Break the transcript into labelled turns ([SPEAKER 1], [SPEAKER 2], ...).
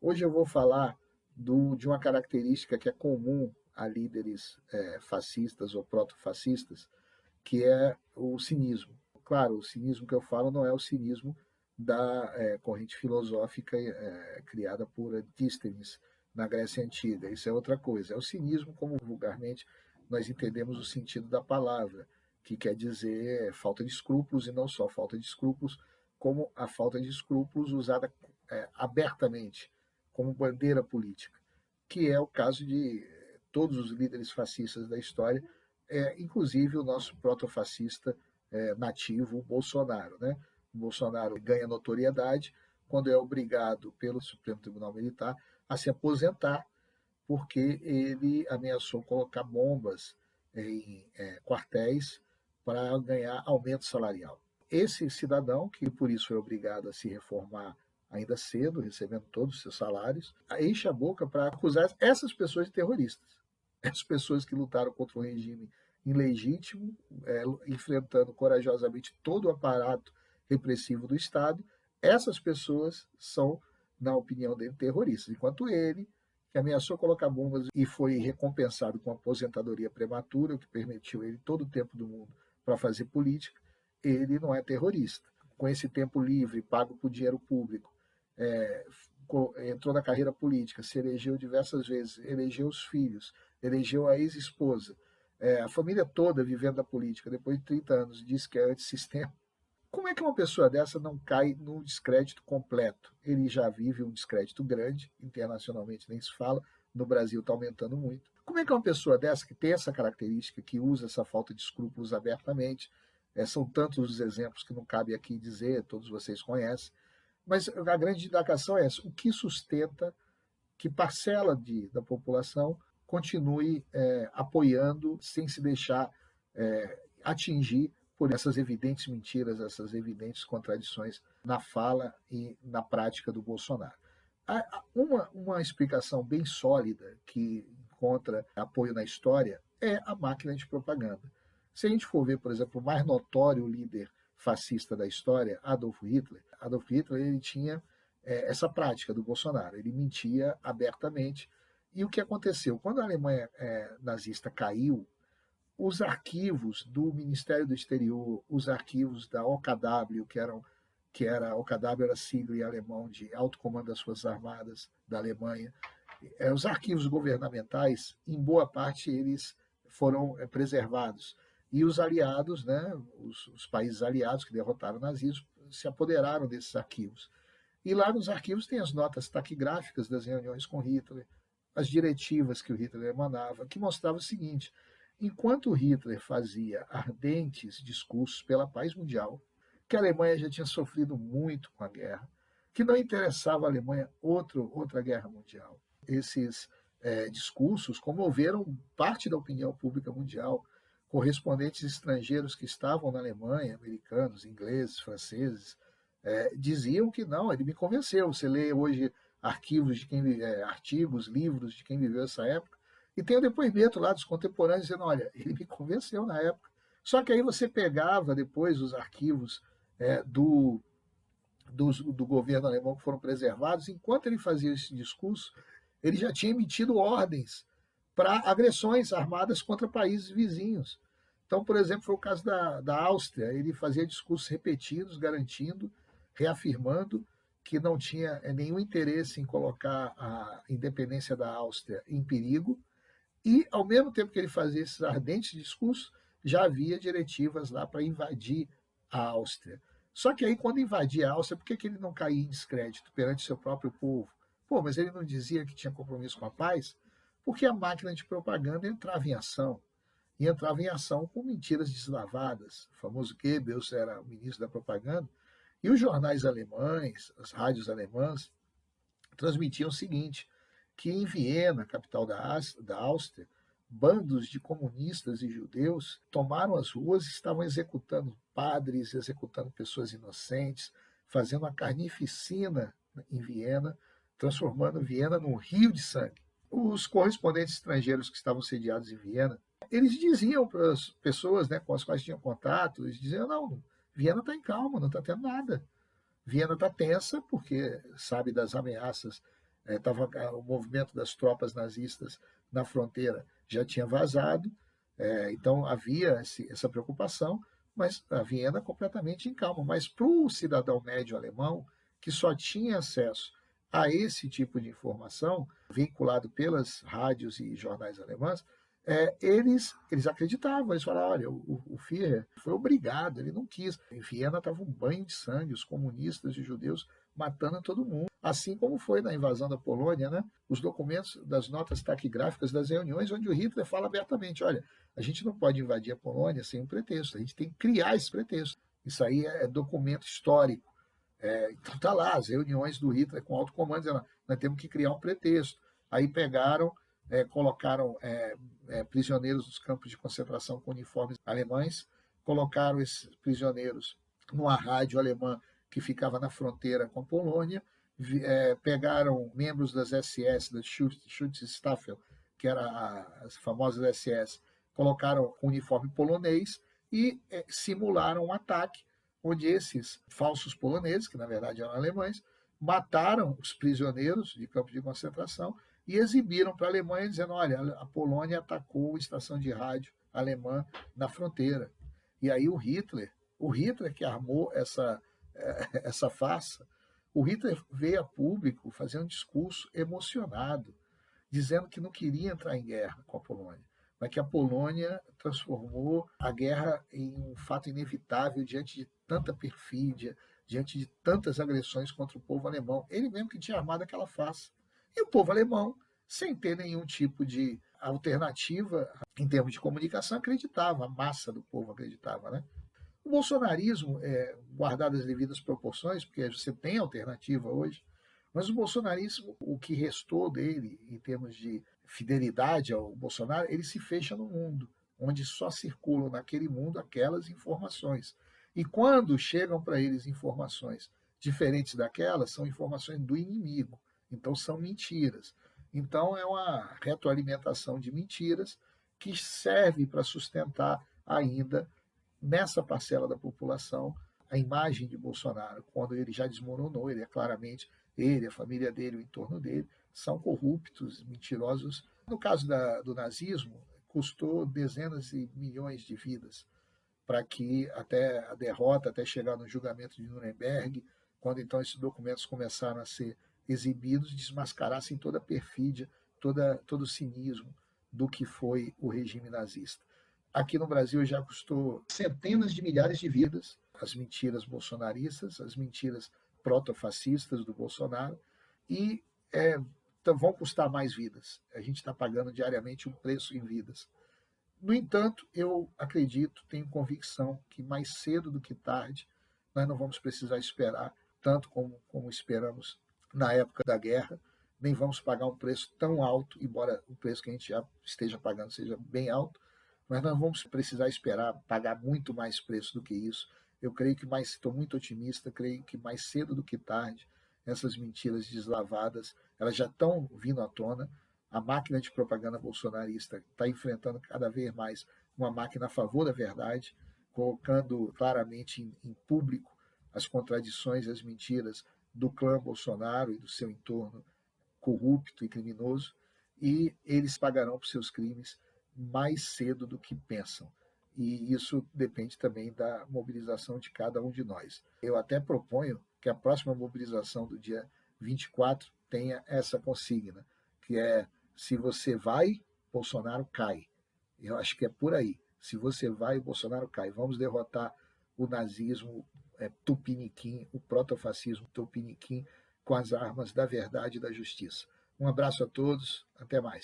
[SPEAKER 1] Hoje eu vou falar de uma característica que é comum a líderes fascistas ou proto-fascistas, que é o cinismo. Claro, o cinismo que eu falo não é o cinismo da corrente filosófica criada por Antístenes na Grécia Antiga. Isso é outra coisa. É o cinismo como vulgarmente nós entendemos o sentido da palavra, que quer dizer falta de escrúpulos, e não só falta de escrúpulos, como a falta de escrúpulos usada abertamente como bandeira política, que é o caso de todos os líderes fascistas da história, inclusive o nosso protofascista nativo, o Bolsonaro. Né? O Bolsonaro ganha notoriedade quando é obrigado pelo Supremo Tribunal Militar a se aposentar, porque ele ameaçou colocar bombas em quartéis para ganhar aumento salarial. Esse cidadão, que por isso foi obrigado a se reformar ainda cedo, recebendo todos os seus salários, enche a boca para acusar essas pessoas de terroristas. Essas pessoas que lutaram contra um regime ilegítimo, enfrentando corajosamente todo o aparato repressivo do Estado, essas pessoas são, na opinião dele, terroristas, enquanto ele, que ameaçou colocar bombas e foi recompensado com aposentadoria prematura, o que permitiu ele todo o tempo do mundo para fazer política, ele não é terrorista. Com esse tempo livre, pago por dinheiro público, é, entrou na carreira política, se elegeu diversas vezes, elegeu os filhos, elegeu a ex-esposa, a família toda vivendo da política, depois de 30 anos, diz que é antissistema. Como é que uma pessoa dessa não cai num descrédito completo? Ele já vive um descrédito grande, internacionalmente nem se fala, no Brasil está aumentando muito. Como é que uma pessoa dessa, que tem essa característica, que usa essa falta de escrúpulos abertamente, são tantos os exemplos que não cabe aqui dizer, todos vocês conhecem, mas a grande indagação é essa: o que sustenta que parcela da população continue apoiando sem se deixar atingir por essas evidentes mentiras, essas evidentes contradições na fala e na prática do Bolsonaro. Uma explicação bem sólida que encontra apoio na história é a máquina de propaganda. Se a gente for ver, por exemplo, o mais notório líder fascista da história, Adolf Hitler ele tinha essa prática do Bolsonaro. Ele mentia abertamente. E o que aconteceu? Quando a Alemanha nazista caiu, os arquivos do Ministério do Exterior, os arquivos da OKW, que era a OKW era a sigla em alemão de Alto Comando das Forças Armadas da Alemanha, os arquivos governamentais, em boa parte, eles foram preservados. E os aliados, né, os países aliados que derrotaram o nazismo, se apoderaram desses arquivos. E lá nos arquivos tem as notas taquigráficas das reuniões com Hitler, as diretivas que o Hitler emanava, que mostrava o seguinte: enquanto Hitler fazia ardentes discursos pela paz mundial, que a Alemanha já tinha sofrido muito com a guerra, que não interessava à Alemanha outra guerra mundial. Esses discursos comoveram parte da opinião pública mundial. Correspondentes estrangeiros que estavam na Alemanha, americanos, ingleses, franceses, diziam que não, ele me convenceu. Você lê hoje artigos, livros de quem viveu essa época, e tem o depoimento lá dos contemporâneos dizendo, olha, ele me convenceu na época. Só que aí você pegava depois os arquivos do governo alemão que foram preservados, enquanto ele fazia esse discurso, ele já tinha emitido ordens para agressões armadas contra países vizinhos. Então, por exemplo, foi o caso da Áustria, ele fazia discursos repetidos, garantindo, reafirmando que não tinha nenhum interesse em colocar a independência da Áustria em perigo, e, ao mesmo tempo que ele fazia esses ardentes discursos, já havia diretivas lá para invadir a Áustria. Só que aí, quando invadia a Áustria, por que ele não caía em descrédito perante seu próprio povo? Pô, mas ele não dizia que tinha compromisso com a paz? Porque a máquina de propaganda entrava em ação. E entrava em ação com mentiras deslavadas. O famoso Goebbels era o ministro da propaganda. E os jornais alemães, as rádios alemãs, transmitiam o seguinte: que em Viena, capital da Áustria, bandos de comunistas e judeus tomaram as ruas e estavam executando padres, executando pessoas inocentes, fazendo uma carnificina em Viena, transformando Viena num rio de sangue. Os correspondentes estrangeiros que estavam sediados em Viena, eles diziam para as pessoas, né, com as quais tinham contato, eles diziam, não, Viena está em calma, não está tendo nada. Viena está tensa porque sabe das ameaças O movimento das tropas nazistas na fronteira já tinha vazado, então havia essa preocupação, mas a Viena completamente em calma. Mas para o cidadão médio alemão, que só tinha acesso a esse tipo de informação, vinculado pelas rádios e jornais alemães, eles acreditavam, eles falaram, olha, o Führer foi obrigado, ele não quis. Em Viena estava um banho de sangue, os comunistas e os judeus matando todo mundo. Assim como foi na invasão da Polônia, né? Os documentos das notas taquigráficas das reuniões, onde o Hitler fala abertamente, olha, a gente não pode invadir a Polônia sem um pretexto, a gente tem que criar esse pretexto. Isso aí é documento histórico. Então está lá, as reuniões do Hitler com o alto comando, dizendo, nós temos que criar um pretexto. Aí pegaram, colocaram prisioneiros dos campos de concentração com uniformes alemães, colocaram esses prisioneiros numa rádio alemã que ficava na fronteira com a Polônia, pegaram membros das SS, da Schutzstaffel, que era as famosas SS, colocaram com uniforme polonês e simularam um ataque onde esses falsos poloneses, que na verdade eram alemães, mataram os prisioneiros de campos de concentração e exibiram para a Alemanha, dizendo, olha, a Polônia atacou a estação de rádio alemã na fronteira. E aí o Hitler que armou essa farsa, o Hitler veio a público fazer um discurso emocionado, dizendo que não queria entrar em guerra com a Polônia, mas que a Polônia transformou a guerra em um fato inevitável diante de tanta perfídia, diante de tantas agressões contra o povo alemão. Ele mesmo que tinha armado aquela farsa. E o povo alemão, sem ter nenhum tipo de alternativa em termos de comunicação, acreditava, a massa do povo acreditava, né? O bolsonarismo, guardado as devidas proporções, porque você tem alternativa hoje, mas o bolsonarismo, o que restou dele em termos de fidelidade ao Bolsonaro, ele se fecha no mundo, onde só circulam naquele mundo aquelas informações. E quando chegam para eles informações diferentes daquelas, são informações do inimigo. Então são mentiras. Então é uma retroalimentação de mentiras que serve para sustentar ainda nessa parcela da população a imagem de Bolsonaro, quando ele já desmoronou, ele é claramente, ele, a família dele, o entorno dele, são corruptos, mentirosos. No caso do nazismo, custou dezenas de milhões de vidas para que até a derrota, até chegar no julgamento de Nuremberg, quando então esses documentos começaram a ser exibidos, desmascarassem toda a perfídia, todo o cinismo do que foi o regime nazista. Aqui no Brasil já custou centenas de milhares de vidas, as mentiras bolsonaristas, as mentiras protofascistas do Bolsonaro, e vão custar mais vidas. A gente está pagando diariamente um preço em vidas. No entanto, eu acredito, tenho convicção que mais cedo do que tarde nós não vamos precisar esperar tanto como esperamos na época da guerra, nem vamos pagar um preço tão alto, embora o preço que a gente já esteja pagando seja bem alto, mas nós vamos precisar esperar pagar muito mais preço do que isso. Eu creio que estou muito otimista, creio que mais cedo do que tarde essas mentiras deslavadas, elas já estão vindo à tona. A máquina de propaganda bolsonarista está enfrentando cada vez mais uma máquina a favor da verdade, colocando claramente em público as contradições e as mentiras do clã Bolsonaro e do seu entorno corrupto e criminoso, e eles pagarão por seus crimes mais cedo do que pensam. E isso depende também da mobilização de cada um de nós. Eu até proponho que a próxima mobilização do dia 24 tenha essa consigna, que é: se você vai, Bolsonaro cai. Eu acho que é por aí. Se você vai, o Bolsonaro cai. Vamos derrotar o nazismo tupiniquim, o protofascismo tupiniquim, com as armas da verdade e da justiça. Um abraço a todos, até mais.